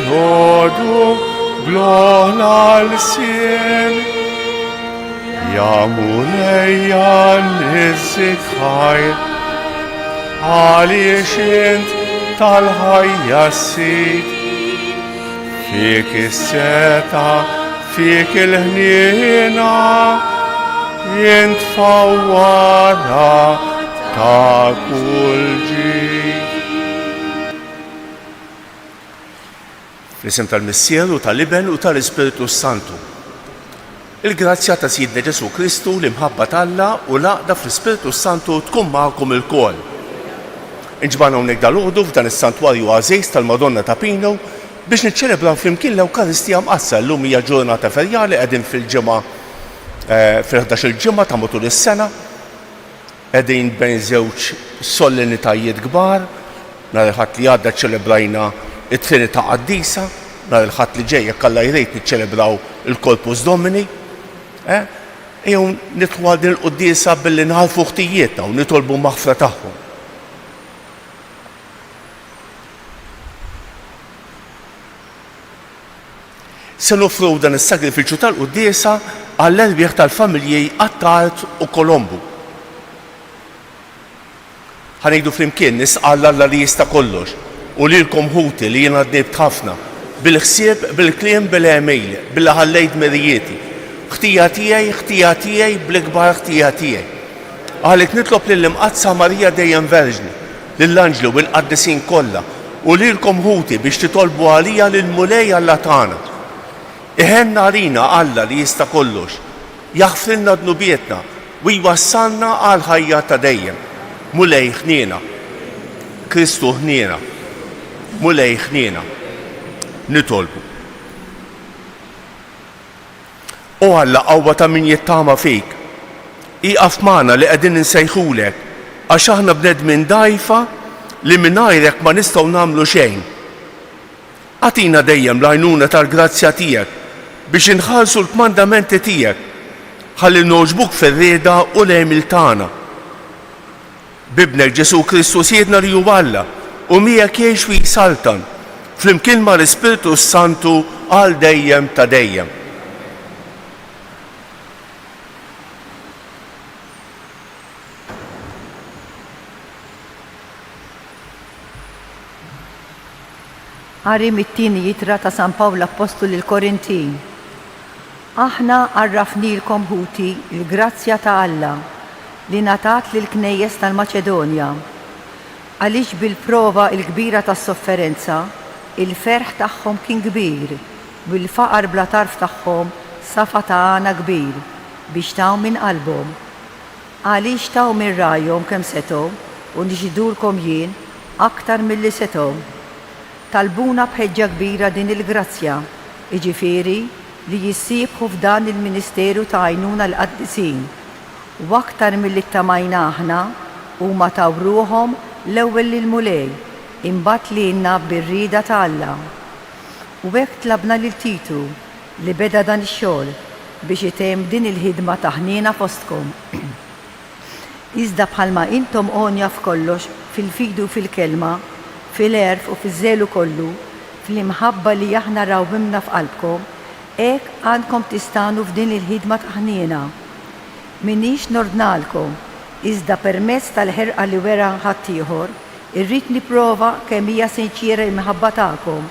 ħodu glona l-sien. Ja mulejja nizzit ħajr, għaliex int tal-ħajja s-sit. Fik is-seta, fik il-ħniena, int fawwara ta' kull ġid. Fl-isem tal-Missier u tal-Iben u tal-Ispiritu Santu. Il-grazzja ta' Sidna Ġesu Kristu l-imħabba tal-Alla u l-għaqda fl-Ispiritu Santu tkun magħkom il-kol. Inġbana hawnhekk dal-għodu f'dan is-santwarju għażejs tal-Madonna ta' Pino biex niċċelebraw flimkien l-Ewkaristija mqassa llum hija ġurnata ferjali qegħdin fil-ġimgħa fil-11 il-ġimgħa ta' matul is-sena. Qegħdin bejn żewġ sollenitajiet kbar, nhar il-Ħadd li għadda ċċelebrajna it-Trinità Qaddisa, nhar il-Ħadd li ġej jekk Alla jrid niċċelebraw il-Corpus Domini. Ejjew nidħlu għal din il-quddiesa billi nħarfu ħtijietna u nitolbu maħfra tagħhom. Se nofru dan is-sagrifiċċju tal-quddiesa għall-erbieħ tal-familji Attart u Kolombu. Ħanejdu flimkien nisqal Alla li jista' kollox u lilkom ħuti li jiena dnibt ħafna bil-ħsieb, bil-kliem, bil-email, billi ħallejt merijieti. Ħtija tiegħi bl-ikbar ħtija tiegħi. Għalhekk nitlob lill-Imqazza Marija dejjem Verġni, lill-Anġlu u l-Qaddisin kollha u lilkom ħuti biex titolbu għalija lill-Mulej Alla tagħna. Iħenna għalina Alla li jista' kollox, jaħfrilna dnubietna u jwassalna għal ħajja ta' dejjem. Mulej ħniena, Kristu ħniena, Mulej ħniena, nitolbu. U Alla qawwa ta' min jittama fik, iqaf magħna li qegħdin insejħulek għax aħna bnedmin dgħajfa li mingħajrek ma nistgħu nagħmlu xejn. Għatina dejjem l-għajnuna tal-grazzja tiegħek biex inħallsu l-kmandamenti tiegħek ħalli noġbuk fir-rieda u l-għemil tagħna. Bibnek Ġesu Kristu Siedna li hu Alla u miegħek jgħix u jsaltan flimkien mal-Ispiritu Santu għal dejjem ta' dejjem. Qari mit-tieni jitra ta' San Pawlu Apostolu lill-Korintin. Aħna għarrafnilkom ħuti l-grazzja ta' Alla li ngħatat lill-Knejjes tal-Maċedonja. Għaliex bil-prova l-kbira tas-sofferenza, il-ferħ tagħhom kien kbir, bil-faqar bla tarf tagħhom safa tagħna kbir biex taw minn qalbhom. Għaliex taw minn rajhom kemm setgħu u nixidulkom jien aktar milli setgħu. Talbuna bħeġġa kbira din il-grazzja, jiġifieri li jissieħbu f'dan il-Ministeru ta' għajnuna l-Qaddisin. U aktar milli ttamajna aħna huma taw ruhom l-ewwel lill-Mulej, imbagħad lilna bir-rieda ta' Alla. U hekk tlabna lil Titu li beda dan ix-xogħol biex itemm din il-ħidma ta' ħniena fostkom. Iżda bħalma intom onja f'kollox fil-fidu fil-kelma, fil-erf u fiż-żelu kollu, fl-imħabba li aħna rawwimna f'qalbkom, hekk għandkom tistanu f'din il-ħidma ta' ħniena. Minix nordnalkom, iżda permezz tal-ħerqa li wera ħadd ieħor, irrid nipprova kemm hija sinċira l-imħabba tagħkom.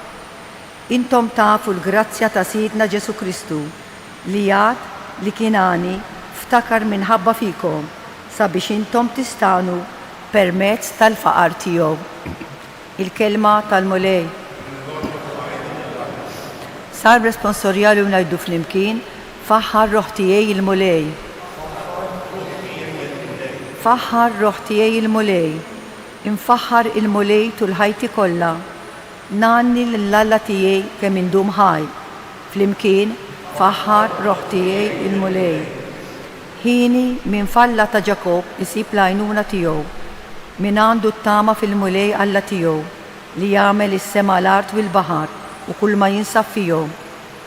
Intom tafu l-grazzja ta' Sidna Ġesu Kristu li jgħid li kienani ftakar minħabba fikom sabiex intom tistanu permezz tal-faqar tiegħu. Il-kelma tal-Mulej. Sar responsorjali u ngħidu flimkien faħħar roħ tiegħi il-Mulej. Faħħar roħ tiegħi il-Mulej. Infaħħar il-Mulej tul ħajti kollha. Nanni l-Alla tiegħi kemm indum ħaj. Flimkien faħħar roħ tiegħi il-Mulej. Ħini minn falla ta' Ġakob isib l-għajnuna tiegħu. Min għandu t-tama fil-Mulej Alla tiegħu li jagħmel is-sema l-art u l-baħar u kull ma jinsab fihom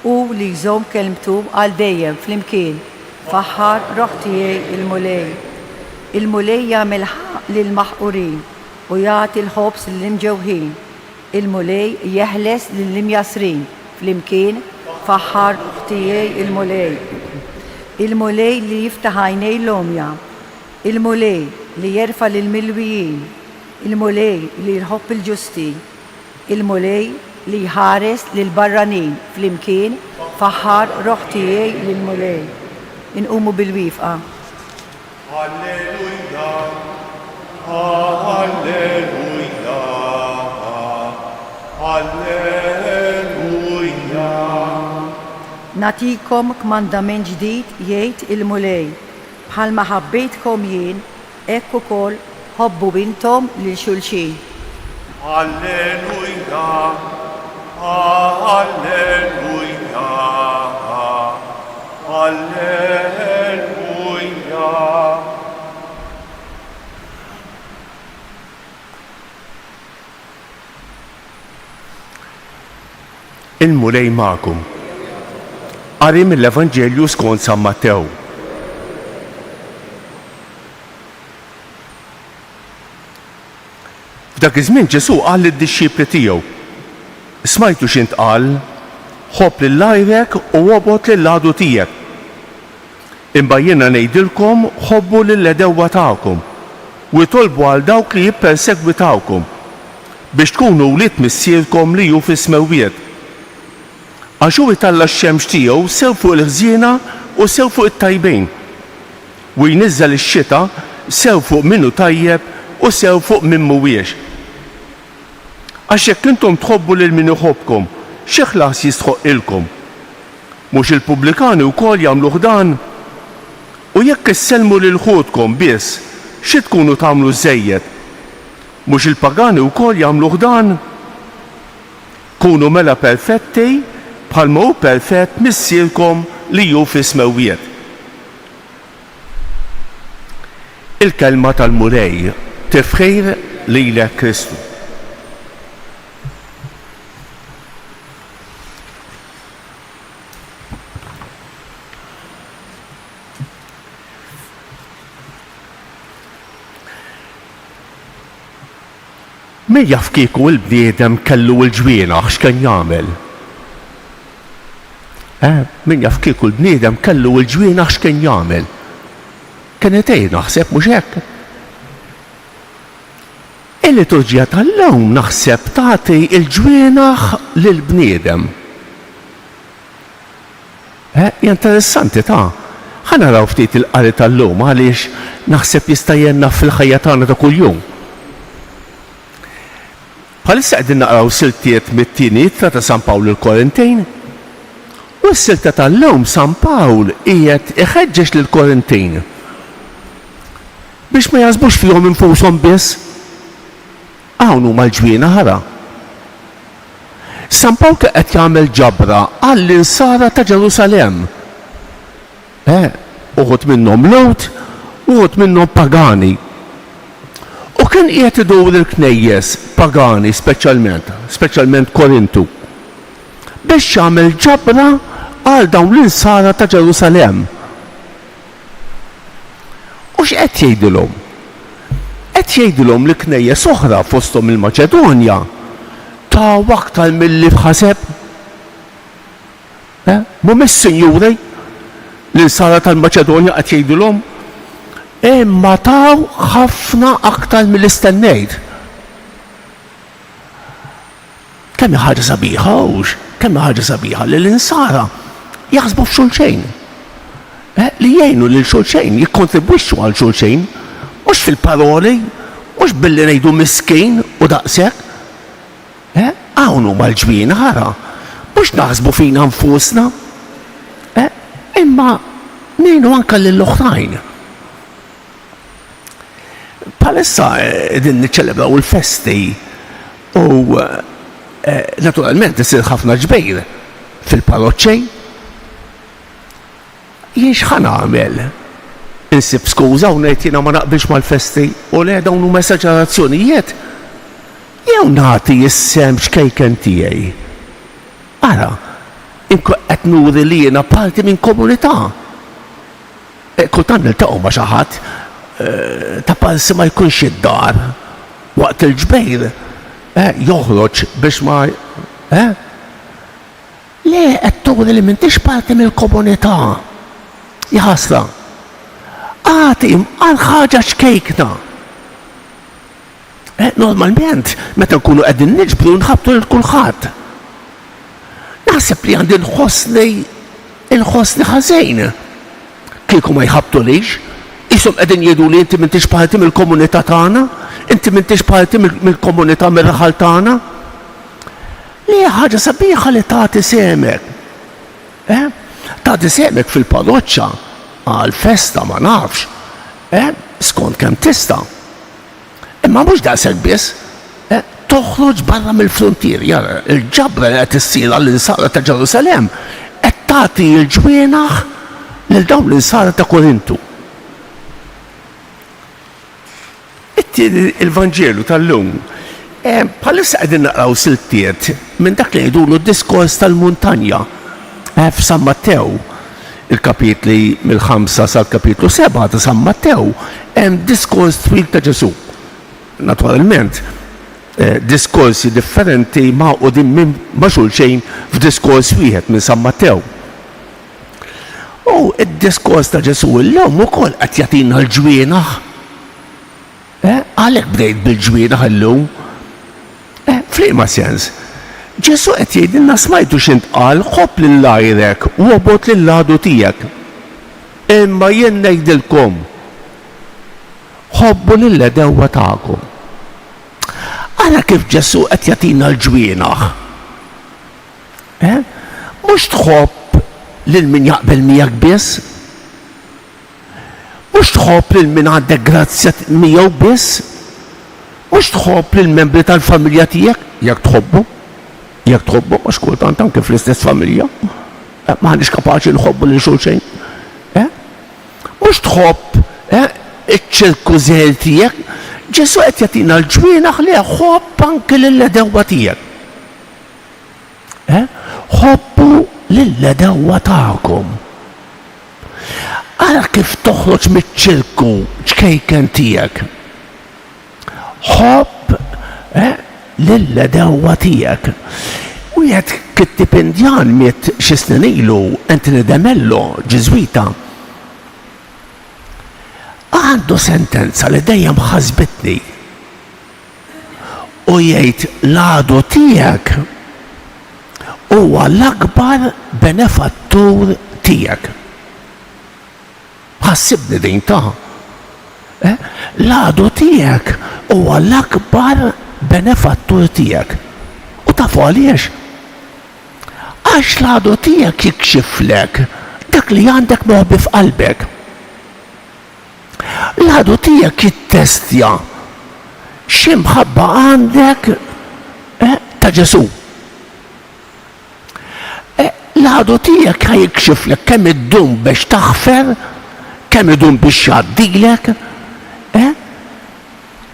u li jżomm kelmtu għal dejjem flimkien faħħar roħ tiegħi il-Mulej. Il-Mulej jagħmel ħaq lil-maħqurin u jagħti l-ħobs lill-imġewħin. il-mulej jeħles lill-imjasrin flimkien faħħar ħtijaj il-mulej. Il-mulej li jiftaħ għajnej l-omja, il-mulej li jerfa lill-milwijin, il-mulej li jħobb il-ġusti, il-mulej li jħares lill-barranin flimkien faħħar ħtijaj lill-mulej. Inqumu bil-wifqa. Alleluja, alleluja, alleluja. Natikom kmandament ġdid jgħid il-mulej. Bħalma ħabbejtkom jien, hekk ukoll ħobbu intom lil xulxin. Alleluja, alleluja, alleluja. Il-mulej ma'kum. Qari mill-Evanġelju skont San Mattew. F'dak iż-żmien Ġesu qal lid-dixxipli tiegħu: Smajtu x'intqal, ħobb lil għajrek u għobgħod lill-għadu tiegħek. Imma jiena ngħidilkom ħobbu lill-edewwa tagħkom u jtolbu għal dawk li jippersegwitawkom biex tkunu wlied missierkom li hu fis-smewwiet. Għax hu jtalla x-xemx tiegħu sew fuq il-ħżiena u sew fuq it-tajbin u jniżżel ix-xita sew fuq minnu tajjeb u sew fuq min mhuwiex. Għax jekk intom tħobbu lil min iħobbkom, xi ħlas jistħoq ilkom? Mhux il-pubblikani wkoll jagħmluh dan? U jekk issellmu lil ħudkom biss, xi tkunu tagħmlu żejjed? Mhux il-pagani wkoll jagħmluh dan? Kunu mela perfetti bħalma hu perfett missierkom li hu fis-smewwiet. Il-kelma tal-mulej tifħir lilek Kristu. Min jaf kieku l-bniedem kellu l-ġwienaħ x'kien jagħmel? Min jaf kieku l-bniedem kellu l-ġwienaħ x'kien jagħmel? Kien itej naħseb mhux hekk? Il-liturġija tal-lewm naħseb tagħti l-ġwienaħ lill-bniedem. Interessanti ta' ħanaraw ftit il-qari tal-lum għaliex naħseb jista' jennaf fil-ħajja tagħna ta' kuljum. Bħalissa qegħdin naqraw siltiet mit-tieni ittra ta' San Pawl il-Korintejn u s-silta tal-lewm San Pawl qiegħed iħeġġeġ lill-Korintejn biex ma jaħsbux fihom infushom biss. Hawn huma l-ġwiena ħara. San Pawl kien qed jagħmel ġabra għall-insara ta' Ġerusalemm. Uħud minnhom Lowd, uħud minnhom pagani. U kien qiegħed idur il-knejjes pagani speċjalment Korintu, biex jagħmel ġabra għal dawn l-insara ta' Ġerusalemm. U x'qed jgħidilhom? Qed jgħidilhom li knejjes oħra fosthom il-Maċedonja taw aktar milli fħaseb. Mhumiex sinjuri l-insara tal-Maċedonja qed jgħidilhom imma taw ħafna aktar mill-istennejt. Kemm ħaġa sabiħa kemm ħaġa sabiħa li l-insara jaħsbu f'xulxejn. Li jgħinu lil xulxejn, jikkontribwixxu għal xulxejn, mhux fil-paroli, mhux billi ngħidu miskejn u daqshekk. Hawn huma l-ġwien ħara, mhux naħsbu fina nfusna, imma ngħinu anke lill-oħrajn. Bħalissa qegħdin niċċelebraw il-festi u naturalment isir ħafna ġbejr fil-parroċċej. Jien x'ħan nagħmel? Insib skuża u ngħid jiena ma naqbilx mal-festi u le dawn huma esaġerazzjonijiet. Jew nagħti is-sem x'kejken tiegħi. Ara, qed nuri li jiena parti minn komunità. Kultant niltaqgħu ma' xi ħadd ta' parsi ma jkunx id-dar waqt il-ġbejr. joħroġ biex ma le qed turi li m'intix parti mill-komunità. Jaħasra. Għati għal ħaġa xkejkna. Normalment, meta nkunu qegħdin niġbru nħabtu lil kulħadd. Naħseb li għandi nħossni ħażejn. Kieku ma jħabtu lix, ishom qegħdin jgħidu li inti m'intix parti mill-komunità tagħna, inti m'intix parti mill-komunità mir-raħal tagħna. Li ħaġa sabiħa li tagħti semek. Tagħti semek fil-parroċċa għal-festa ma nafx. Skont kemm tista'. Imma mhux daqshekk biss, toħroġ barra mill-frontier, jara, il-ġabra li qed issir għall-insara ta' Ġerusalemm qed tagħti l-ġwienaħ lil dawn l-insara ta' Korintu. Il-Vanġelu tal-lum, bħalissa qegħdin naqraw siltiet minn dak li jgħidulu d-diskors tal-muntanja f'San Mattew, il-kapitli mill-5 sal-kapitlu 7 ta' San Mattew, hemm diskors twil ta' Ġesu. Naturalment, diskorsi differenti ma' xulxejn f'diskors wieħed minn San Mattew. U id-diskors ta' Ġesu l-lum ukoll qed jagħtina l-ġwienaħ. Għalhekk bdejt bil-ġwienaħ illum. F'liema sens. Ġesu qed jgħidilna smajtu x'intqal ħobb lil lajrek u obod lil ladu tiegħek. Imma jien ngħidilkom ħobbu lill-edewwa tagħkom. Ara kif Ġesu qed jagħtina l-ġwienaħ. Mhux tħobb lil min jaqbel miegħek biss. Mhux tħobb lil min għandek grazzja miegħu biss. Mhux tħobb lil membri tal-familja tiegħek jekk tħobbu. Jekk tħobbu għax kultant anke fl-istess familja. M'aħniex kapaċi nħobbu lil xulxejn. Mhux tħobb iċ-ċirku żgħir tiegħek. Ġesu qed jagħtina l-ġwienaħ li ħobb anke lill-edewwa tiegħek. Ħobbu lill-edewwa tagħkom. Ara kif toħroġ miċ-ċirku ċkejken tiegħek. Ħobb lill-edewwa tiegħek. Wieħed kittipendjan miet xi snin ilu Anthony de Mello, Ġiżwita. Għandu sentenza li dejjem ħasbitni u jgħid l-għadu tiegħek huwa l-akbar benefattur tiegħek. Ħassibni din ta' l-għadu tiegħek huwa l-akbar benefattur tiegħek. U tafu għaliex? Għax l-għadu tiegħek jikxiflek dak li għandek moħbi f'qalbek. L-għadu tiegħek jittestja x'imħabba għandek ta' Ġesu. L-għadu tiegħek ħajkxiflek kemm iddum biex taħfer, kemm idum biex jgħaddilek,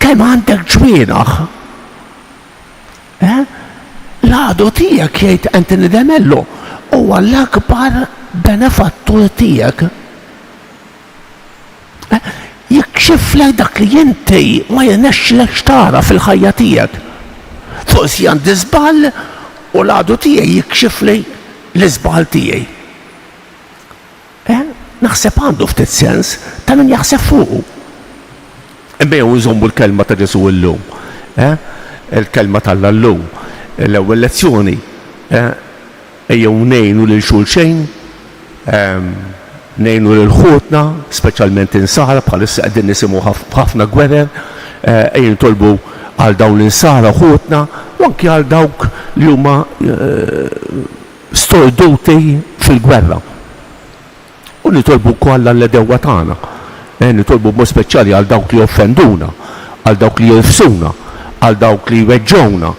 kemm għandek ġwienaħ. L-għadu tiegħek jgħid Anthony de Mello huwa l-akbar benefattur tiegħek. Jikxiflek dak li inti ma jirnexxilekx tara fil-ħajja tiegħek. Forsi għandi żball u l-għadu tiegħi jikxifli l-iżball tiegħi. Naħseb għandu ftit sens ta' min jaħseb fuqu. Imbejjew nżommu l-kelma ta' Ġesu llum. Il-kelma tal-llum. L-ewwel lezzjoni. Ejjew ngħinu lil xulxejn, ngħinu lil ħutna, speċjalment insara bħalissa qegħdin nisimgħu ħafna gwerer, ejjew nitolbu għal dawn l-insara ħutna u anke għal dawk li huma storduti fil-gwerra. U nitolbu wkoll għall-edewwa tagħna. Nitolbu b'mod speċjali għal dawk li offenduna, għal dawk li jirfsuna, għal dawk li jweġġewna,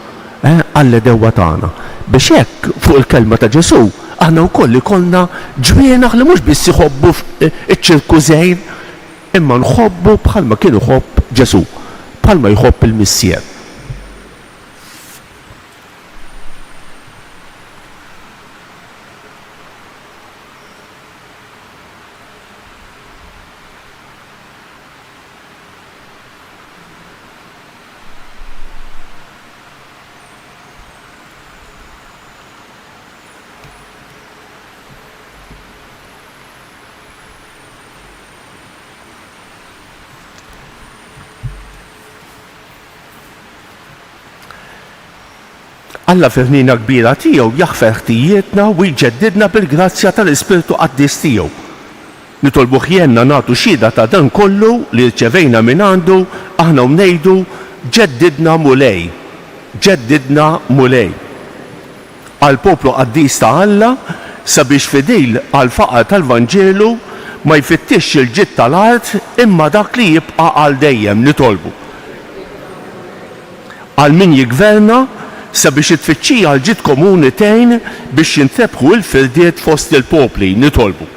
għall-edewwa tagħna. Biex hekk fuq il-kelma ta' Ġesu aħna wkoll ikollna ġwienaħ li mhux biss iħobbu iċ-ċirku żgħir, imma nħobbu bħalma kien iħobb Ġesu, bħalma jħobb il-Missier. Alla f'ħnina kbira tiegħu jaħfer ħtijietna u jġeddidna bil-grazzja tal-Ispirtu Qaddis tiegħu. Nitolbu ħjenna nagħtu xhieda ta' dan kollu li rċevejna minn għandu aħna ngħidu ġeddidna mulej. Ġeddidna mulej. Għal poplu qaddis ta' Alla sabiex fidejl għal faqar tal-Vanġelu ma jfittix il-ġid tal-art imma dak li jibqa' għal dejjem nitolbu. Għal min jigverna sabiex it-tfittxija għal ġid komuni tgħin biex jintrebħu l-firdiet fost il-popli nitolbu.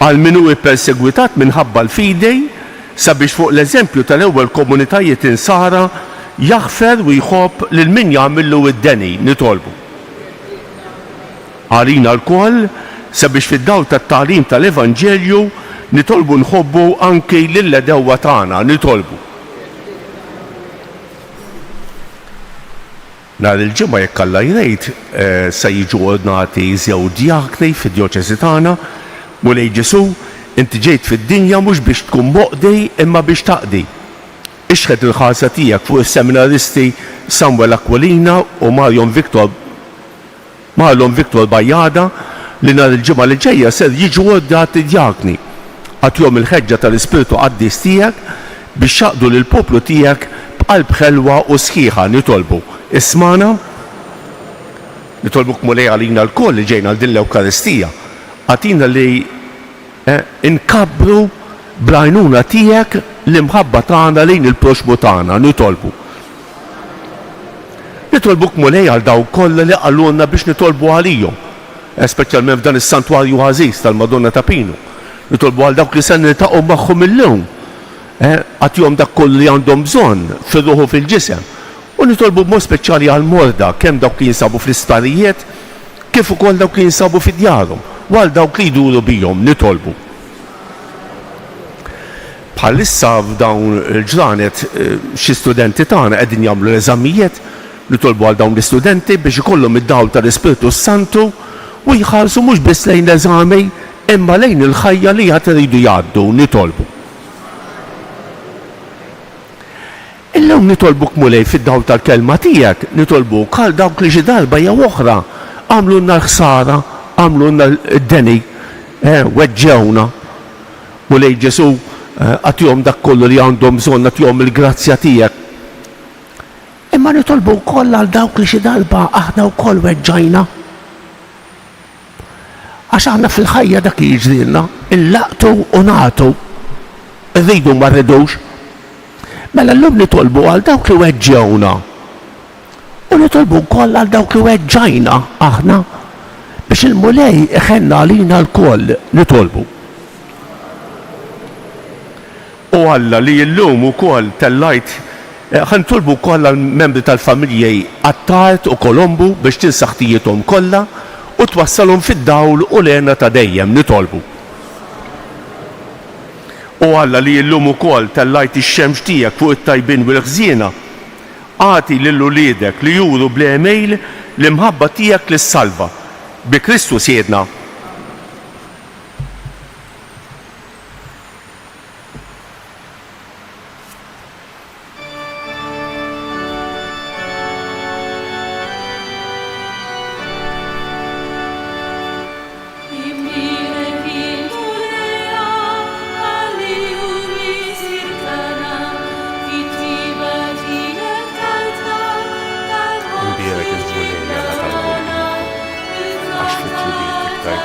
Għal min hu perseguitat minħabba l-fidej sabiex fuq l-eżempju tal-ewwel komunitajiet insara jaħfer u jħobb lil min jagħmillu id-deni nitolbu. Għalina l-koll sabiex fid-dawl tat-tagħlim tal-Evanġelju nitolbu nħobbu anke lill-edewwa tagħna nitolbu. Nhar il-ġimgħa jekk Alla jrid se jiġu ordnati żewġ diakni fid-djoċesi tagħna mulej Ġesu inti ġejt fid-dinja mhux biex tkun moqdi imma biex taqdi. Ixħed il-ħarsa tiegħek fuq is-seminaristi Samuel Aquilina u Marlon Victor Bajjada li nhar il-ġimgħa li ġejja ser jiġu ordnati djakni. Għatihom il-ħeġġa tal-Ispirtu Qaddis tiegħek biex jaqdu lill poplu tiegħek b'qalb ħelwa u sħiħa nitolbu. Ismana, nitolbuk mulej għalina l-koll li ġejna din l-Ewkaristija. Għatina li inkabru blajnuna tiegħek l-imħabba tagħna lejn il-proxmu tagħna nitolbu. Nitolbuk mulej għal daw kollha li għallunna biex nitolbu għalihom, speċjalment f'dan is-santwarju għażiż tal-Madonna ta' Pinu. Nitolbu għal dawk li se niltaqgħu magħhom illum. Għatihom dak kollu li għandhom bżonn fir-ruħ u fil-ġisem. U nitolbu b'mod speċjali għal morda kemm dawk li jinsabu fl-isptarijiet kif ukoll dawk li jinsabu fid-djarhom u għal dawk li jduru bihom nitolbu. Bħalissa f'dawn il-ġranet xi studenti tagħna qegħdin jagħmlu l-eżamijiet nitolbu għal dawn l-istudenti biex ikollhom id-dawl tal-Ispirtu Santu u jħarsu mhux biss lejn l-eżami imma lejn il-ħajja li qed iridu jgħaddu nitolbu. Illum nitolbuk mulej fid-dawl tal-kelma tiegħek, nitolbuk għal dawk li xi darba jew oħra għamlulna l-ħsara, għamlulna d-deni, weġġewna. Mulej Ġesu għatihom dak kollu li għandhom bżonn għatihom il-grazzja tiegħek. Imma nitolbu wkoll għal dawk li xi darba aħna wkoll weġġajna. Għax aħna fil-ħajja dak li jiġrilna, illaqtu u nagħtu, rridu ma rridux. Mela llum nitolbu għal dawk li weġġewna u nitolbu wkoll għal dawk li weġġajna aħna biex il-mulej iħenna għalina l-koll nitolbu. U Alla li llum ukoll tellajt ħantolbu wkoll għal membri tal-familjej Attart u Kolombu biex tinsaħ ħtijiethom kollha u twassalhom fid-dawl u lena ta' dejjem nitolbu. U Alla li llum ukoll tellajt ix-xemx tiegħek fuq it-tajbin u l-ħżiena, għati lil uliedek li juru bl-email l-imħabba tiegħek lis-salva. Bi Kristu siedna. Imbierek il-mulej għala tal-mulej, għax fit-tjubiet iktar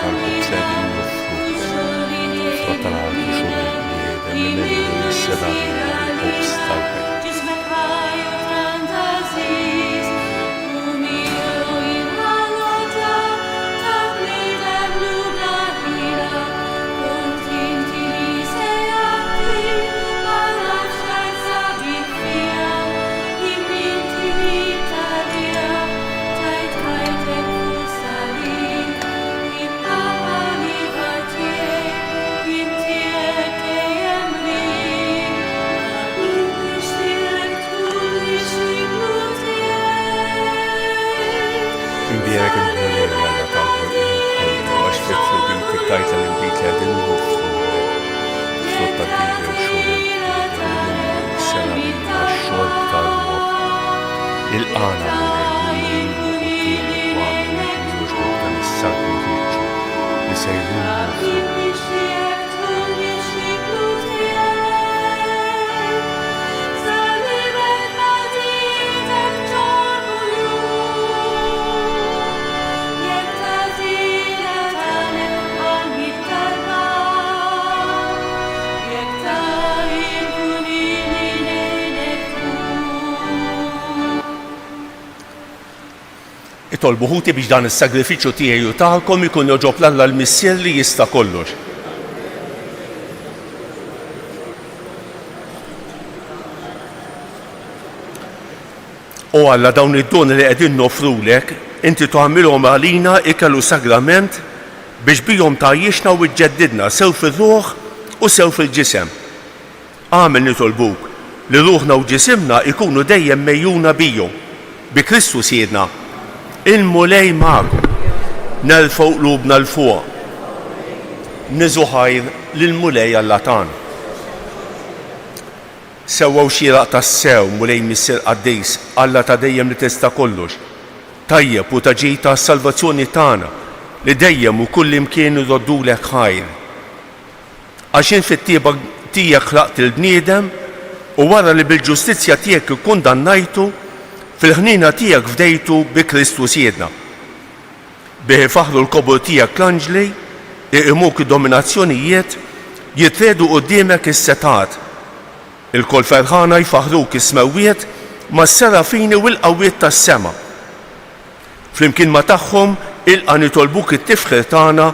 Itolbu ħuti biex dan is-sagrifiċċju tiegħi u tagħkom ikun joġob l-Alla l-Missier li jista' kollox. U Alla dawn id-doni li qegħdin nofrulek, inti tagħmilhom għalina ikel u sagrament biex bihom tgħajjixna u tġeddidna sew fir-ruħ u sew fil-ġisem. Għamel nitolbuk li ruħna u ġisimna ikunu dejjem mejjuna bihom bi Kristu Siedna. Il-mulej magħkom, nerfgħu qlubna l-fuq, niżu ħajr lill-mulej Alla tagħna. Sewwew xieraq tas-sew mulej Missier Qaddejs Alla ta' dejjem li tista' kollox, tajjeb u ta' ġej tas-salvazzjoni tagħna li dejjem u kull imkien iroddulek ħajr. Għax in fit-tieba tiegħek ħlaqt il-bniedem u wara li bil-ġustizzja tiegħek ikkundannajtu fil-ħnina tiegħek fdejtu bi Kristu Siedna. Bih faħru l-kobor tiegħek l-anġli, iqimuk id-dominazzjonijiet, jitredu quddiemek is-setat. Il-kol ferħana jfaħruk is-smewwiet mas-serafini u l-qawwiet tas-sema. Flimkien ma tagħhom ilqa' nitolbuk it-tifħir tagħna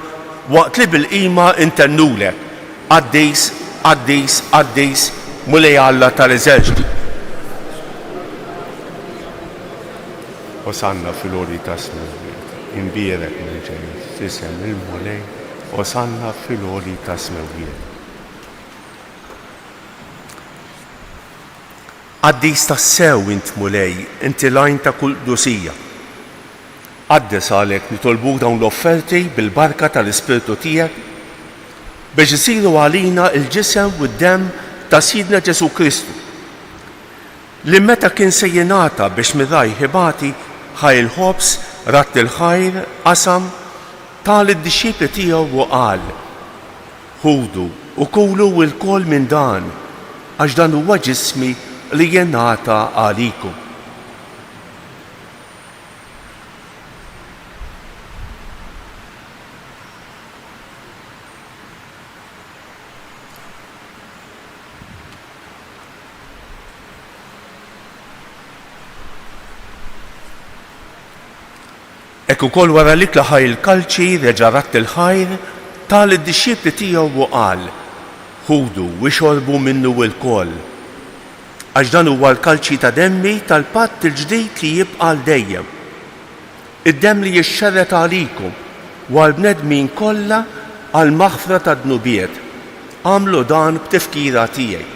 waqt li bil-qima intennulek. Qaddejs, Qaddejs, Qaddejs, mulej Alla tal-Eżerċiti. Osanna fil-ori ta' smewwiet, imbierek mill-ġejjed, tisem il-mulej, osanna fil-ori ta' smewwiet. Qaddejs tas-sew int mulej, inti lajn ta' kull qdusija. Qaddes għalek nitolbuk dawn l-offerti bil-barka tal-Ispirtu tiegħek biex isiru għalina il-ġisem u d-demm ta' Sidna Ġesu Kristu. Li meta kien se jingħata biex miraj ħibati ħajl ħobs, ratt il-ħajr, qasam, tal id-dixxiepli tiegħu u qal: ħudu u kulu l-kol minn dan, għax dan huwa ġismi li jingħata għalikom. Ekk ukoll wara li tlaħaq il-kalċi reġa' ratt il-ħajr tal id-dixxiepli tiegħu u qal: ħudu u xorbu minnu l-koll. Għax dan huwa l-kalċi ta' demmi tal-patt il-ġdid li jibqa' l dejjem. Id-demm li jixxerret għalikom u għall-bnedmin kollha għal maħfra ta' dnubiet. Għamlu dan b'tifkira tiegħi.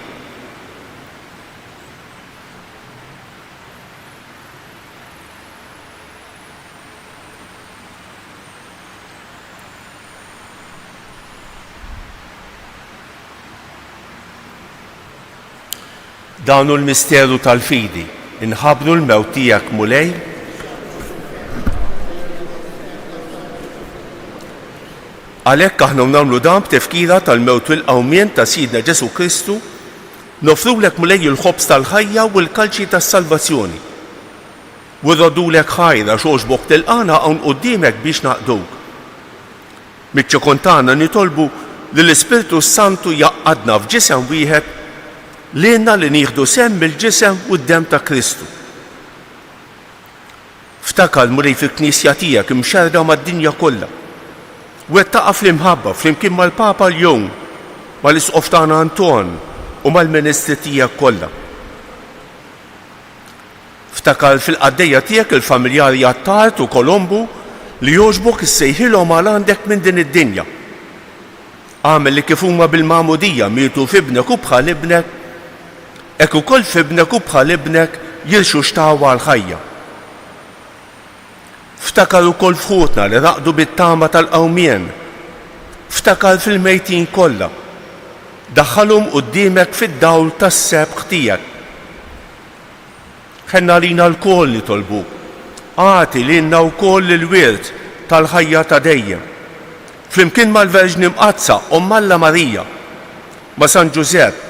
Dawnu l-misteru tal-fidi, inħabru l-mewt tiegħek mulej, għalhekk aħna nagħmlu dan b'tifkira tal-mewt u l-qawmien ta' Sidna Ġesu Kristu, nofrulek mulej il-ħobs tal-ħajja u l-kalċi tas-salvazzjoni. U rrodulek ħajra xogħġbok tilqana hawn quddiemek biex naqduk. Miċ-ċokontana nitolbu li l-Ispirtu Santu jaqqadna f'ġisem wieħed lilna li nieħdu semm bil-ġisem u d-demm ta' Kristu. Ftakar mulej fil-Knisja tiegħek imxerra mad-dinja kollha. Wettaqa fl-imħabba flimkien mal-Papa l-jum, mal-Isqof tagħna Anton u mal-Ministri tiegħek kollha. Ftakar fil-qaddejja tiegħek il-familjari Attart u Kolombu li jogħġbok issejħilhom għal għandek minn din id-dinja. Għamel li kif huma bil-magħmudija mietu f'ibnek u bħal ibnek, hekk ukoll f'ibnek u bħal ibnek jilxu xtawa l-ħajja. Ftakar ukoll f'ħutna li raqdu bit-tama tal-qawmien. Ftakar fil-mejtin kollha. Daħħalhom quddiemek fid-dawl tas-sebħ tiegħek. Ħenna lina l-koll nitolbuk. Għati lilna wkoll il-wirt tal-ħajja ta' dejjem. flimkien mal-Verġni Mqazza, Alla Marija, ma' San Giuseppe,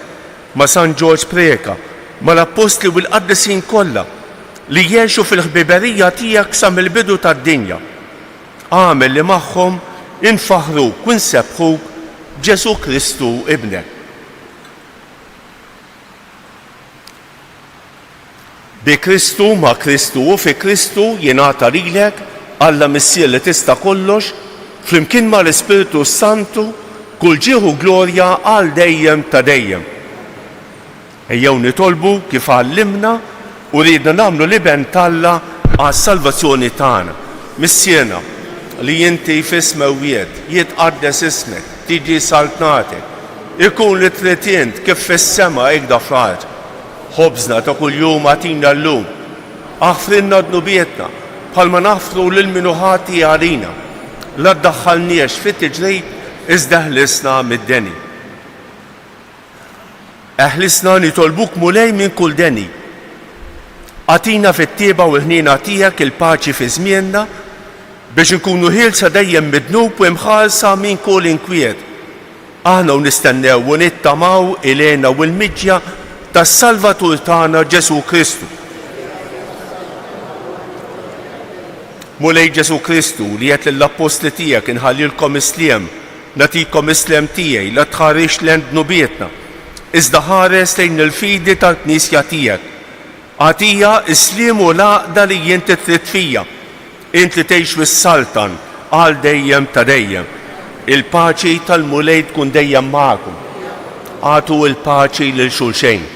ma' San George Preka, ma' l-Apostli u l-Qaddisin kollha li jgħixu fil-ħbiberija tiegħek sa mill-bidu tad-dinja. Għamel li magħhom infaħruk u nsebħuk Ġesu Kristu ibnek. Bi Kristu ma' Kristu u fi Kristu jingħata lilek Alla Missier li tista' kollox flimkien ma' l-Ispiritu Santu kull ġieħu glorja għal dejjem ta' dejjem. Ejjew nitolbu kif għallimna u ridna nagħmlu liben Alla għas-salvazzjoni tagħna. Missierna li inti f'ismewiet jitqaddes ismek, tiġi saltnatek, ikun li tritient kif fis-sema hekk fl-art. Ħobżna ta' kuljum għatina llum. Aħfrinna dnubietna bħalma naħfru lil min ħati għalina. La ddaħħalniex fit-tiġrejt iżda ħlisna mid-deni. Eħlisna nitolbuk mulej minn kull deni. Għatina fit-tieba u l-ħnina tiegħek il-paċi fi żmienna biex nkunu ħielsa dejjem midnub u imħallsa minn kull inkwiet. Aħna u nistennew u nittamaw ilena u l-miġja tas-Salvatur tagħna Ġesu Kristu. Mulej Ġesu Kristu li qed lill-Apostli tiegħek inħallilkom isliem, nagħtikom islem tiegħi la tħarrix lejn dnubietna. Iżda ħares lejn il-fidi tal-Knisja tiegħek. Għatija isliem u l-għaqda li inti trid fija. Int li tgħix fis-Saltan għal dejjem ta' dejjem. Il-paċi tal-mulej tkun dejjem magħkom. Għatu il-paċi lil xulxejn.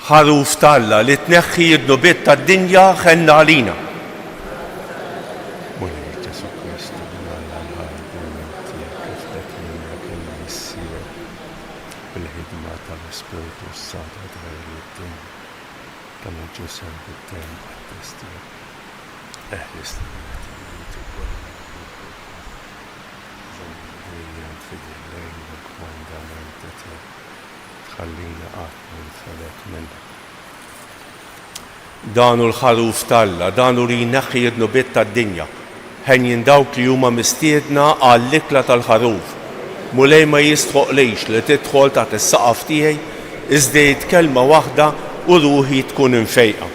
Ħaruf talla li tneħħi d-nubiet tad-dinja ħenna għalina. Danu l-ħaruf talla, danu li jneħħi d-nubiet tad-dinja. Ħenjin dawk li huma mistiedna għall-ikla tal-ħaruf. Mulej ma jistħoqlejx li tidħol taħt is-saqaf tiegħi iżda kelma waħda u ruħi tkun infejqa.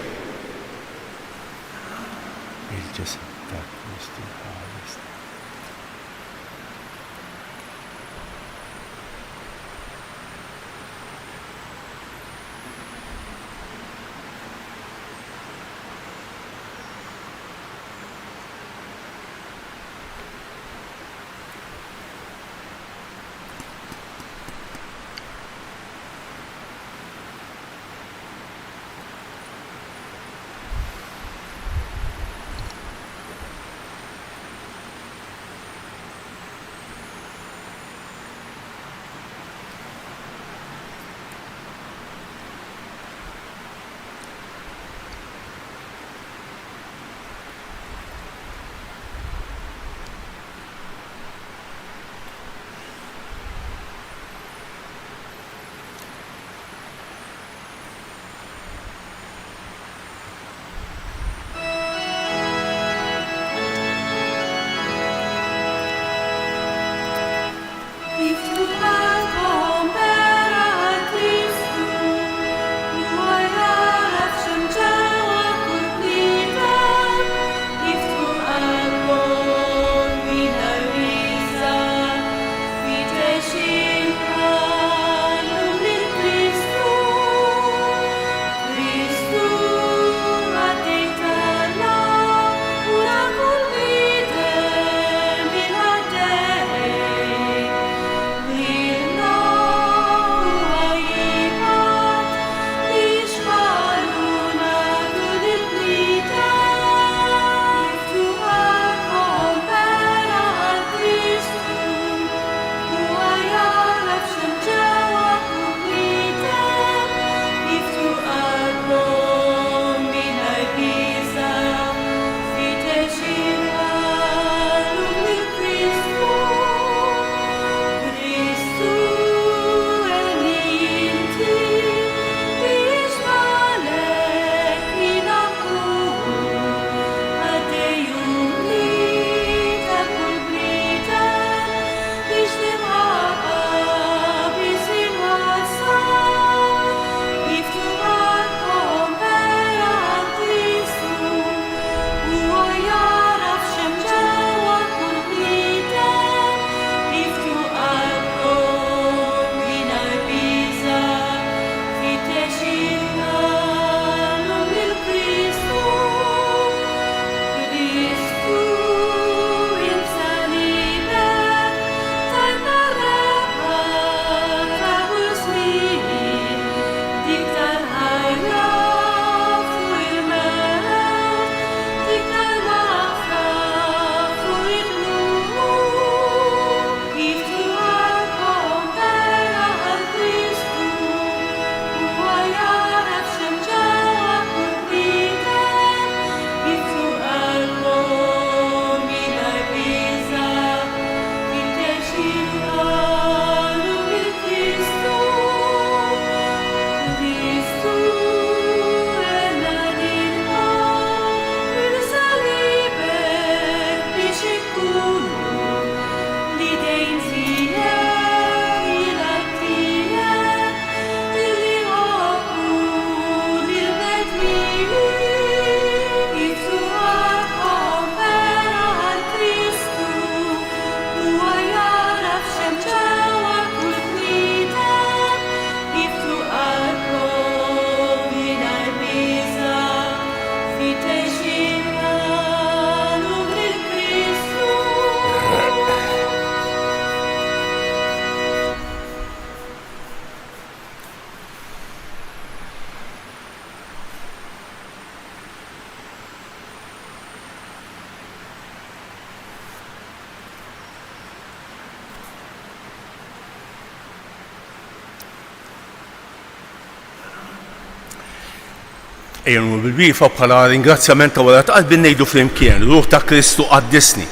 Ejnu bil-wifa bħala ringrazzjament ta' wara qalbi ngħidu flimkien, ruħ ta' Kristu qaddisni,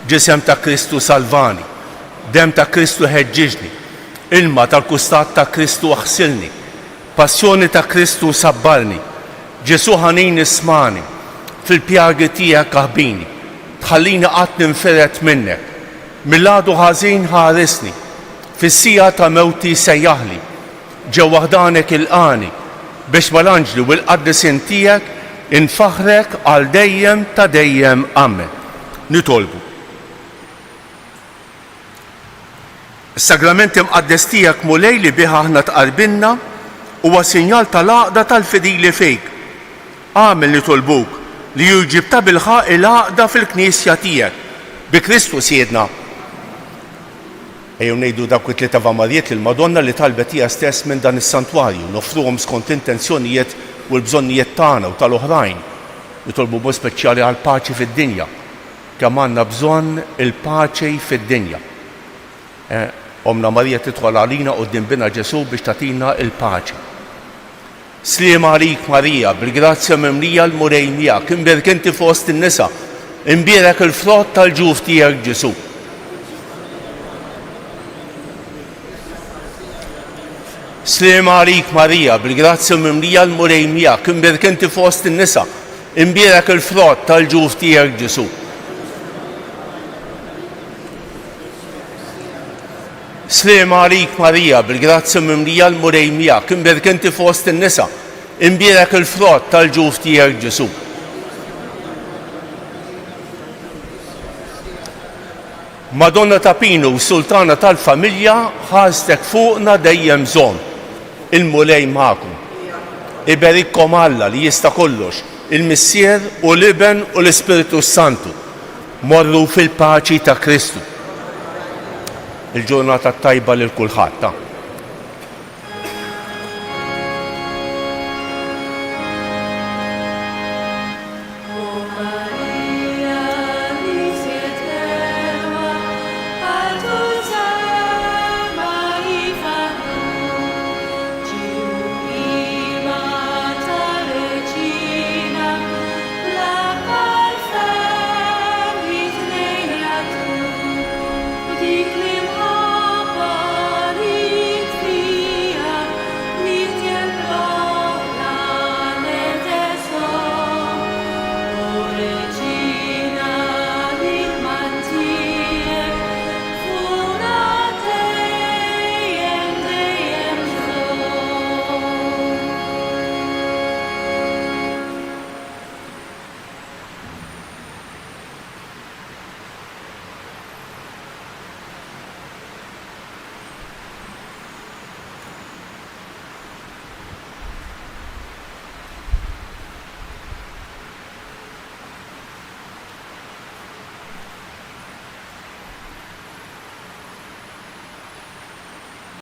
ġisem ta' Kristu salvani, dem ta' Kristu ħeġġiġni, ilma tal-kustat ta' Kristu aħsilni, passjoni ta' Kristu sabbarni, Ġesu ħanin ismani, fil-pjagi tiegħek aħbini, tħallini qatt ninferet minnek, mill-għadu ħażin ħaresni, fis-sija ta' mewti sejjaħli, ġewwa ħdanek il-qani, biex mal-anġli u l-qaddisin tiegħek infaħrek għal dejjem ta' dejjem amen. Nitolbu. Is-sagramenti mqaddes tiegħek mulej li biha aħna tqarbilna huwa sinjal tal-għaqda tal-fidili fejk. Għamel nitolbuk li juġib ta' bilħaq il-għaqda fil-Knisja tiegħek bi Kristu siedna. Ejjew ngħidu dawk it-tlieta Vamarijiet lill-Madonna li talbet hija stess minn dan is-santwarju, nofruhom skont l-intenzjonijiet u l-bżonnijiet tagħna u tal-oħrajn. Nitolbu b'mod speċjali għal paċi fid-dinja. Kemm għandna bżonn il-paċi fid-dinja. Omna Marija tidħol għalina quddiem bina Ġesu biex tagħtina il-paċi. Sliema għalik Marija, bil-grazzja mimlija l-murej miegħek, imbierek inti fost in-nisa, imbierek il-frott tal-ġuf tiegħek Ġesu. Sliema għalik Marija, bil-grazzja mimlija l-murej miegħek, imbierek inti fost in-nisa, imbierek il-frott tal-ġuf tiegħek Ġesu. Sliema għalik Marija, bil-grazzja mimlija l-murej miegħek, imbierek inti fost in-nisa, imbierek il-frott tal-ġuf tiegħek Ġesu. Madonna ta' Pinu, Sultana tal-Familja, ħażtek fuqna dejjem żomm. Il-mulej magħkom. Iberikkom Alla li jista' kollox, il-Missier u l-Iben u l-Ispiritu Santu. Morru fil-paċi ta' Kristu. Il-ġurnata tajba lil kulħadd.